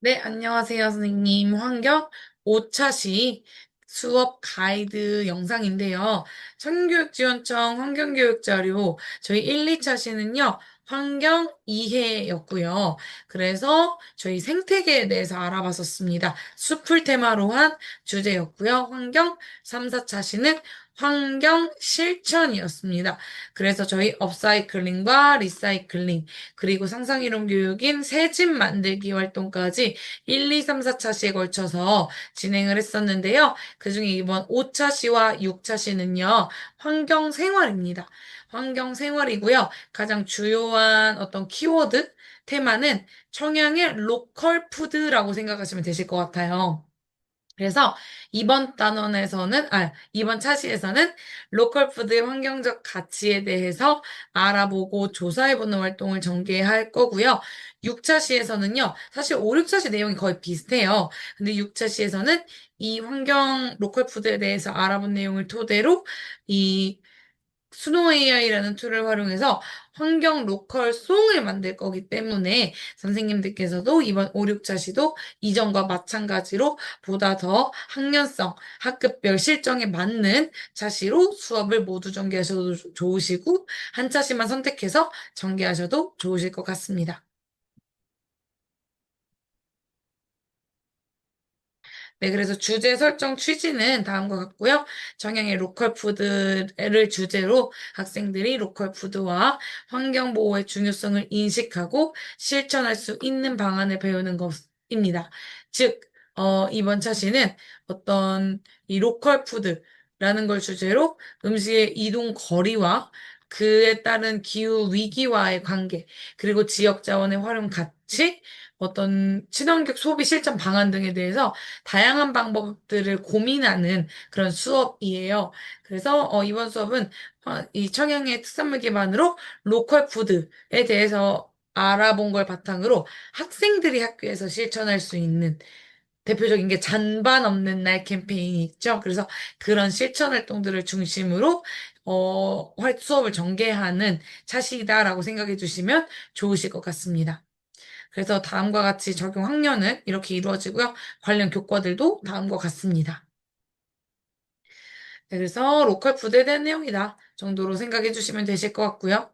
네, 안녕하세요, 선생님. 환경 5차시 수업 가이드 영상인데요. 청교육지원청 환경교육자료 저희 1, 2차시는요, 환경 이해였고요. 그래서 저희 생태계에 대해서 알아봤었습니다. 숲을 테마로 한 주제였고요. 환경 3, 4차시는 환경 실천이었습니다. 그래서 저희 업사이클링과 리사이클링, 그리고 상상이론 교육인 새집 만들기 활동까지 1, 2, 3, 4차시에 걸쳐서 진행을 했었는데요. 그중에 이번 5차시와 6차시는요, 환경생활입니다. 환경생활이고요. 가장 주요한 어떤 키워드, 테마는 청양의 로컬 푸드라고 생각하시면 되실 것 같아요. 그래서 이번 차시에서는 로컬 푸드의 환경적 가치에 대해서 알아보고 조사해보는 활동을 전개할 거고요. 6차시에서는요, 사실 5, 6차시 내용이 거의 비슷해요. 근데 6차시에서는 이 환경 로컬 푸드에 대해서 알아본 내용을 토대로 이 수노 AI라는 툴을 활용해서 환경 로컬 송을 만들 거기 때문에 선생님들께서도 이번 5, 6차시도 이전과 마찬가지로 보다 더 학년성, 학급별 실정에 맞는 차시로 수업을 모두 전개하셔도 좋으시고 한 차시만 선택해서 전개하셔도 좋으실 것 같습니다. 네, 그래서 주제 설정 취지는 다음과 같고요. 정형의 로컬 푸드를 주제로 학생들이 로컬 푸드와 환경 보호의 중요성을 인식하고 실천할 수 있는 방안을 배우는 것입니다. 즉, 이번 차시는 어떤 이 로컬 푸드라는 걸 주제로 음식의 이동 거리와 그에 따른 기후 위기와의 관계, 그리고 지역 자원의 활용 가치, 어떤 친환경 소비 실천 방안 등에 대해서 다양한 방법들을 고민하는 그런 수업이에요. 그래서 이번 수업은 이 청양의 특산물 기반으로 로컬 푸드에 대해서 알아본 걸 바탕으로 학생들이 학교에서 실천할 수 있는 대표적인 게 잔반 없는 날 캠페인이 있죠. 그래서 그런 실천 활동들을 중심으로 수업을 전개하는 차시다라고 생각해 주시면 좋으실 것 같습니다. 그래서 다음과 같이 적용 학년은 이렇게 이루어지고요. 관련 교과들도 다음과 같습니다. 네, 그래서 로컬 푸드에 대한 내용이다 정도로 생각해 주시면 되실 것 같고요.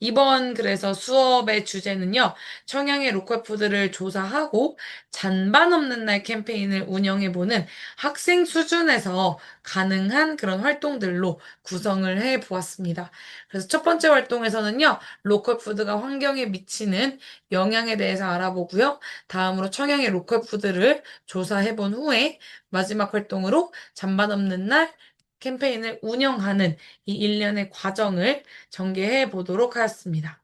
이번 그래서 수업의 주제는요, 청양의 로컬 푸드를 조사하고 잔반 없는 날 캠페인을 운영해보는 학생 수준에서 가능한 그런 활동들로 구성을 해 보았습니다. 그래서 첫 번째 활동에서는요, 로컬 푸드가 환경에 미치는 영향에 대해서 알아보고요. 다음으로 청양의 로컬 푸드를 조사해 본 후에 마지막 활동으로 잔반 없는 날 캠페인을 운영하는 이 일련의 과정을 전개해 보도록 하였습니다.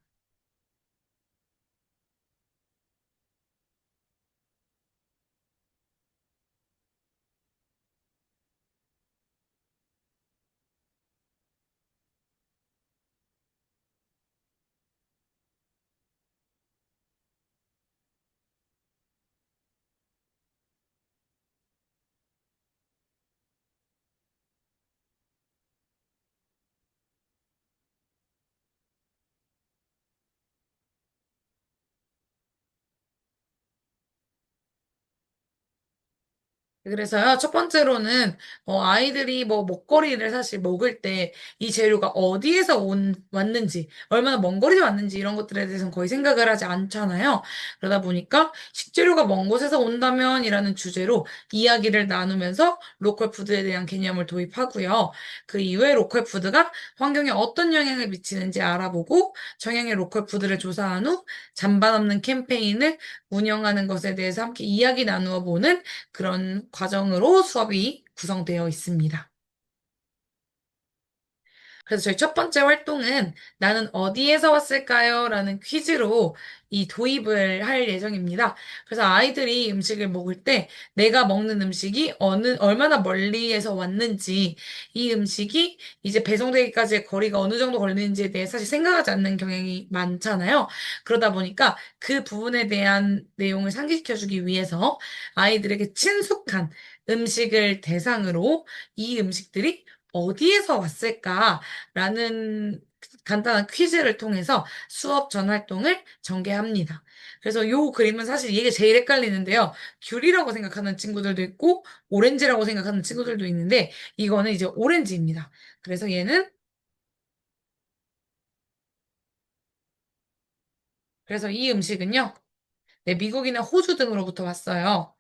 그래서요, 첫 번째로는, 아이들이 뭐 먹거리를 사실 먹을 때 이 재료가 어디에서 왔는지, 얼마나 먼 거리에 왔는지 이런 것들에 대해서는 거의 생각을 하지 않잖아요. 그러다 보니까 식재료가 먼 곳에서 온다면이라는 주제로 이야기를 나누면서 로컬 푸드에 대한 개념을 도입하고요. 그 이후에 로컬 푸드가 환경에 어떤 영향을 미치는지 알아보고 정형의 로컬 푸드를 조사한 후 잔반 없는 캠페인을 운영하는 것에 대해서 함께 이야기 나누어 보는 그런 과정으로 수업이 구성되어 있습니다. 그래서 저희 첫 번째 활동은 나는 어디에서 왔을까요? 라는 퀴즈로 이 도입을 할 예정입니다. 그래서 아이들이 음식을 먹을 때 내가 먹는 음식이 얼마나 멀리에서 왔는지, 이 음식이 이제 배송되기까지의 거리가 어느 정도 걸리는지에 대해 사실 생각하지 않는 경향이 많잖아요. 그러다 보니까 그 부분에 대한 내용을 상기시켜주기 위해서 아이들에게 친숙한 음식을 대상으로 이 음식들이 어디에서 왔을까라는 간단한 퀴즈를 통해서 수업 전 활동을 전개합니다. 그래서 요 그림은 사실 이게 제일 헷갈리는데요. 귤이라고 생각하는 친구들도 있고 오렌지라고 생각하는 친구들도 있는데 이거는 이제 오렌지입니다. 그래서 얘는 그래서 이 음식은요. 네, 미국이나 호주 등으로부터 왔어요.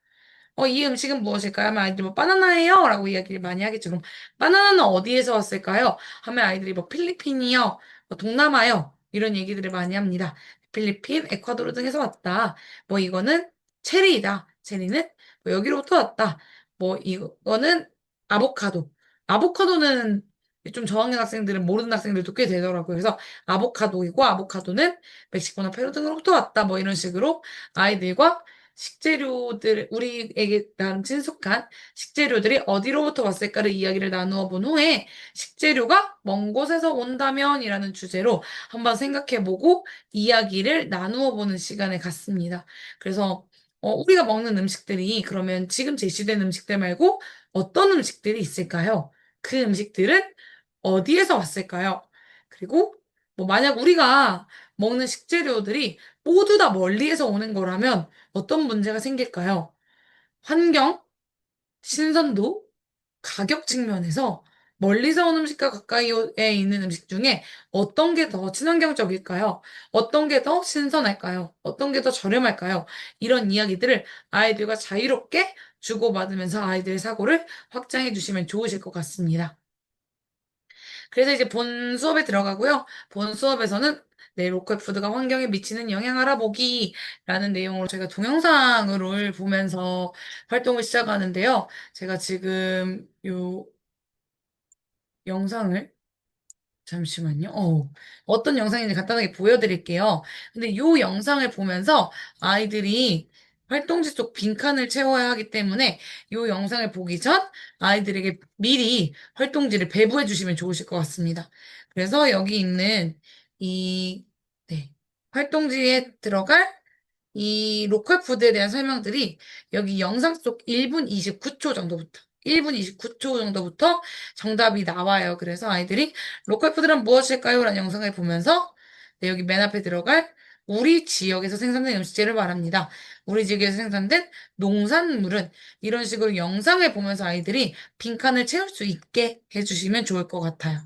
이 음식은 무엇일까요? 하면 아이들이 뭐 바나나예요? 라고 이야기를 많이 하겠죠. 그럼 바나나는 어디에서 왔을까요? 하면 아이들이 뭐 필리핀이요, 뭐 동남아요. 이런 얘기들을 많이 합니다. 필리핀, 에콰도르 등에서 왔다. 뭐 이거는 체리이다. 체리는 뭐 여기로부터 왔다. 뭐 이거는 아보카도. 아보카도는 좀 저학년 학생들은 모르는 학생들도 꽤 되더라고요. 그래서 아보카도이고 아보카도는 멕시코나 페루 등으로부터 왔다. 뭐 이런 식으로 아이들과 식재료들, 우리에게 나름 친숙한 식재료들이 어디로부터 왔을까를 이야기를 나누어 본 후에 식재료가 먼 곳에서 온다면이라는 주제로 한번 생각해보고 이야기를 나누어 보는 시간을 갖습니다. 그래서 우리가 먹는 음식들이 그러면 지금 제시된 음식들 말고 어떤 음식들이 있을까요? 그 음식들은 어디에서 왔을까요? 그리고 뭐 만약 우리가 먹는 식재료들이 모두 다 멀리에서 오는 거라면 어떤 문제가 생길까요? 환경, 신선도, 가격 측면에서 멀리서 온 음식과 가까이에 있는 음식 중에 어떤 게 더 친환경적일까요? 어떤 게 더 신선할까요? 어떤 게 더 저렴할까요? 이런 이야기들을 아이들과 자유롭게 주고받으면서 아이들의 사고를 확장해 주시면 좋으실 것 같습니다. 그래서 이제 본 수업에 들어가고요. 본 수업에서는 네, 로컬 푸드가 환경에 미치는 영향 알아보기라는 내용으로 저희가 동영상을 보면서 활동을 시작하는데요. 제가 지금 요 영상을 잠시만요. 어떤 영상인지 간단하게 보여드릴게요. 근데 요 영상을 보면서 아이들이 활동지 속 빈칸을 채워야 하기 때문에 요 영상을 보기 전 아이들에게 미리 활동지를 배부해 주시면 좋으실 것 같습니다. 그래서 여기 있는 이, 네, 활동지에 들어갈 이 로컬 푸드에 대한 설명들이 여기 영상 속 1분 29초 정도부터 1분 29초 정도부터 정답이 나와요. 그래서 아이들이 로컬 푸드란 무엇일까요? 라는 영상을 보면서 네, 여기 맨 앞에 들어갈 우리 지역에서 생산된 음식재를 말합니다. 우리 지역에서 생산된 농산물은 이런 식으로 영상을 보면서 아이들이 빈칸을 채울 수 있게 해주시면 좋을 것 같아요.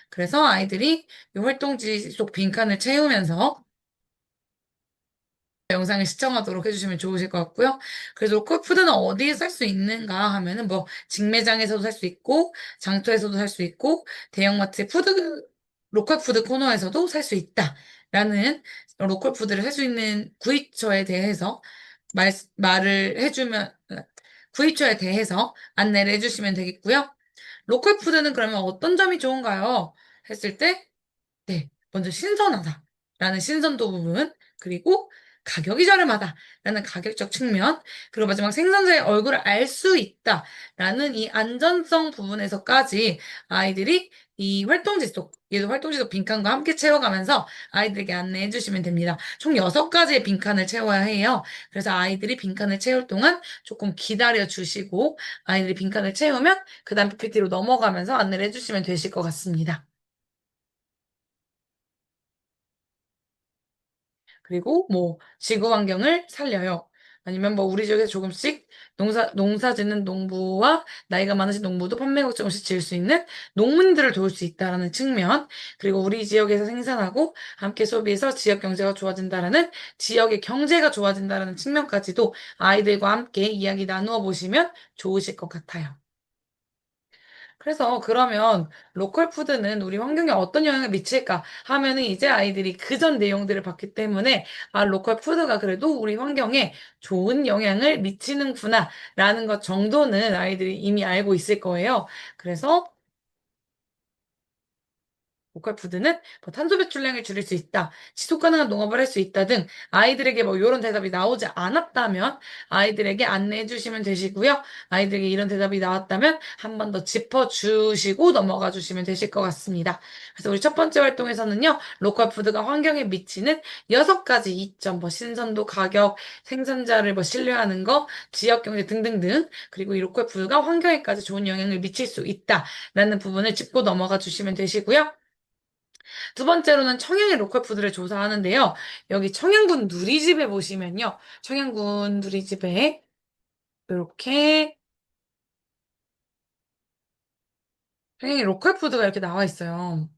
그래서 아이들이 이 활동지 속 빈칸을 채우면서 영상을 시청하도록 해주시면 좋으실 것 같고요. 그래서 로컬 푸드는 어디에 살 수 있는가 하면은 뭐 직매장에서도 살 수 있고 장터에서도 살 수 있고 대형마트 로컬 푸드 코너에서도 살 수 있다라는 로컬 푸드를 살 수 있는 구입처에 대해서 말을 해주면 구입처에 대해서 안내를 해주시면 되겠고요. 로컬 푸드는 그러면 어떤 점이 좋은가요? 했을 때 네. 먼저 신선하다라는 신선도 부분, 그리고 가격이 저렴하다라는 가격적 측면, 그리고 마지막 생산자의 얼굴을 알 수 있다라는 이 안전성 부분에서까지 아이들이 이 활동지 속, 얘도 활동지 속 빈칸과 함께 채워가면서 아이들에게 안내해 주시면 됩니다. 총 6가지의 빈칸을 채워야 해요. 그래서 아이들이 빈칸을 채울 동안 조금 기다려 주시고 아이들이 빈칸을 채우면 그 다음 PPT로 넘어가면서 안내를 해주시면 되실 것 같습니다. 그리고 뭐 지구 환경을 살려요. 아니면 뭐 우리 지역에서 조금씩 농사 짓는 농부와 나이가 많으신 농부도 판매국 조금씩 지을 수 있는 농민들을 도울 수 있다라는 측면, 그리고 우리 지역에서 생산하고 함께 소비해서 지역 경제가 좋아진다라는 지역의 경제가 좋아진다라는 측면까지도 아이들과 함께 이야기 나누어 보시면 좋으실 것 같아요. 그래서 그러면 로컬 푸드는 우리 환경에 어떤 영향을 미칠까 하면은 이제 아이들이 그전 내용들을 봤기 때문에 아, 로컬 푸드가 그래도 우리 환경에 좋은 영향을 미치는구나 라는 것 정도는 아이들이 이미 알고 있을 거예요. 그래서 로컬 푸드는 뭐 탄소 배출량을 줄일 수 있다, 지속 가능한 농업을 할 수 있다 등 아이들에게 뭐 이런 대답이 나오지 않았다면 아이들에게 안내해 주시면 되시고요. 아이들에게 이런 대답이 나왔다면 한 번 더 짚어주시고 넘어가 주시면 되실 것 같습니다. 그래서 우리 첫 번째 활동에서는요, 로컬 푸드가 환경에 미치는 6가지 이점, 뭐 신선도, 가격, 생산자를 뭐 신뢰하는 거, 지역 경제 등등등, 그리고 이 로컬 푸드가 환경에까지 좋은 영향을 미칠 수 있다라는 부분을 짚고 넘어가 주시면 되시고요. 두 번째로는 청양의 로컬 푸드를 조사하는데요. 여기 청양군 누리집에 보시면요. 청양군 누리집에 이렇게 청양의 로컬 푸드가 이렇게 나와 있어요.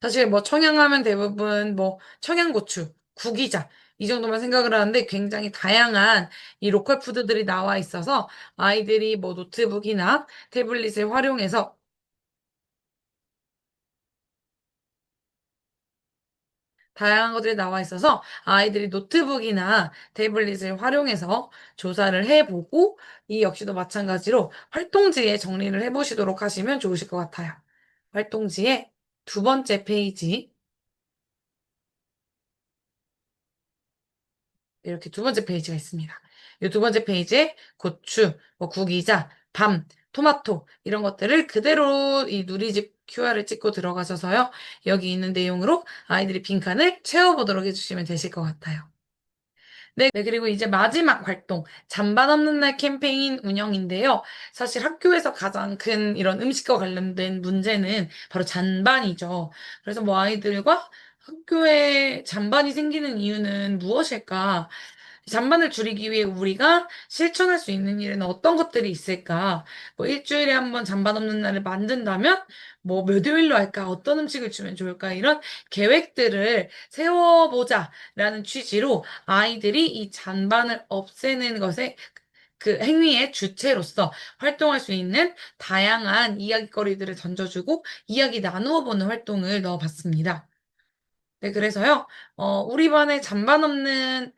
사실 뭐 청양하면 대부분 뭐 청양고추, 구기자 이 정도만 생각을 하는데 굉장히 다양한 이 로컬 푸드들이 나와 있어서 아이들이 뭐 노트북이나 태블릿을 활용해서 다양한 것들이 나와 있어서 아이들이 노트북이나 태블릿을 활용해서 조사를 해보고 이 역시도 마찬가지로 활동지에 정리를 해보시도록 하시면 좋으실 것 같아요. 활동지에 두 번째 페이지 이렇게 두 번째 페이지가 있습니다. 이 두 번째 페이지에 고추, 뭐 구기자, 밤, 토마토 이런 것들을 그대로 이 누리집 QR을 찍고 들어가셔서요. 여기 있는 내용으로 아이들이 빈칸을 채워보도록 해주시면 되실 것 같아요. 네, 그리고 이제 마지막 활동, 잔반 없는 날 캠페인 운영인데요. 사실 학교에서 가장 큰 이런 음식과 관련된 문제는 바로 잔반이죠. 그래서 뭐 아이들과 학교에 잔반이 생기는 이유는 무엇일까? 잔반을 줄이기 위해 우리가 실천할 수 있는 일에는 어떤 것들이 있을까? 뭐 일주일에 한 번 잔반 없는 날을 만든다면 뭐 몇 요일로 할까? 어떤 음식을 주면 좋을까? 이런 계획들을 세워보자라는 취지로 아이들이 이 잔반을 없애는 것에 그 행위의 주체로서 활동할 수 있는 다양한 이야기거리들을 던져주고 이야기 나누어 보는 활동을 넣어봤습니다. 네, 그래서요, 우리 반에 잔반 없는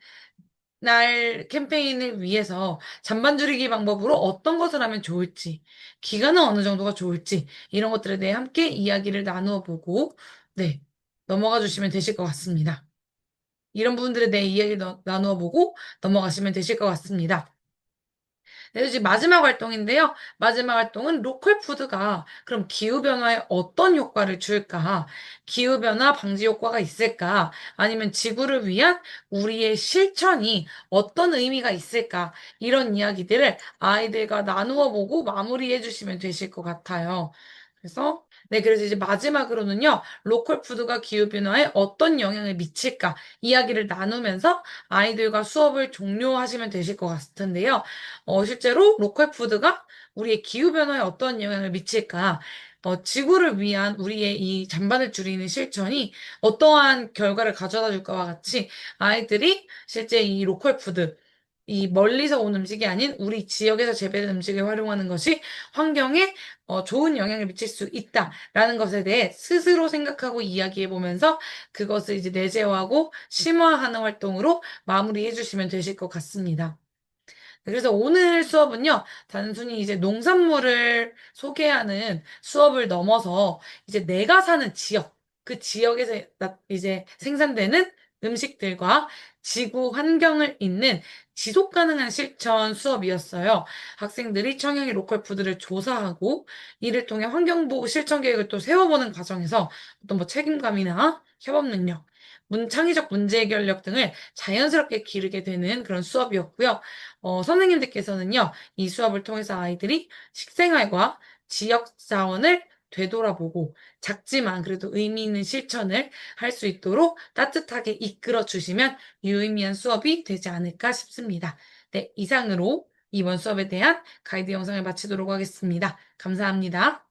날 캠페인을 위해서 잔반 줄이기 방법으로 어떤 것을 하면 좋을지, 기간은 어느 정도가 좋을지, 이런 것들에 대해 함께 이야기를 나누어 보고, 네, 넘어가 주시면 되실 것 같습니다. 이런 부분들에 대해 이야기를 나누어 보고 넘어가시면 되실 것 같습니다. 네, 이제 마지막 활동인데요. 마지막 활동은 로컬 푸드가 그럼 기후변화에 어떤 효과를 줄까? 기후변화 방지 효과가 있을까? 아니면 지구를 위한 우리의 실천이 어떤 의미가 있을까? 이런 이야기들을 아이들과 나누어 보고 마무리해 주시면 되실 것 같아요. 그래서 이제 마지막으로는요, 로컬 푸드가 기후변화에 어떤 영향을 미칠까 이야기를 나누면서 아이들과 수업을 종료하시면 되실 것 같은데요. 실제로 로컬 푸드가 우리의 기후변화에 어떤 영향을 미칠까, 지구를 위한 우리의 이 잔반을 줄이는 실천이 어떠한 결과를 가져다 줄까와 같이 아이들이 실제 이 로컬 푸드, 이 멀리서 온 음식이 아닌 우리 지역에서 재배된 음식을 활용하는 것이 환경에 좋은 영향을 미칠 수 있다라는 것에 대해 스스로 생각하고 이야기해 보면서 그것을 이제 내재화하고 심화하는 활동으로 마무리해 주시면 되실 것 같습니다. 그래서 오늘 수업은요, 단순히 이제 농산물을 소개하는 수업을 넘어서 이제 내가 사는 지역, 그 지역에서 이제 생산되는 음식들과 지구 환경을 잇는 지속 가능한 실천 수업이었어요. 학생들이 청양의 로컬 푸드를 조사하고 이를 통해 환경보호 실천 계획을 또 세워보는 과정에서 어떤 뭐 책임감이나 협업 능력, 창의적 문제 해결력 등을 자연스럽게 기르게 되는 그런 수업이었고요. 선생님들께서는요, 이 수업을 통해서 아이들이 식생활과 지역 자원을 되돌아보고 작지만 그래도 의미 있는 실천을 할 수 있도록 따뜻하게 이끌어 주시면 유의미한 수업이 되지 않을까 싶습니다. 네, 이상으로 이번 수업에 대한 가이드 영상을 마치도록 하겠습니다. 감사합니다.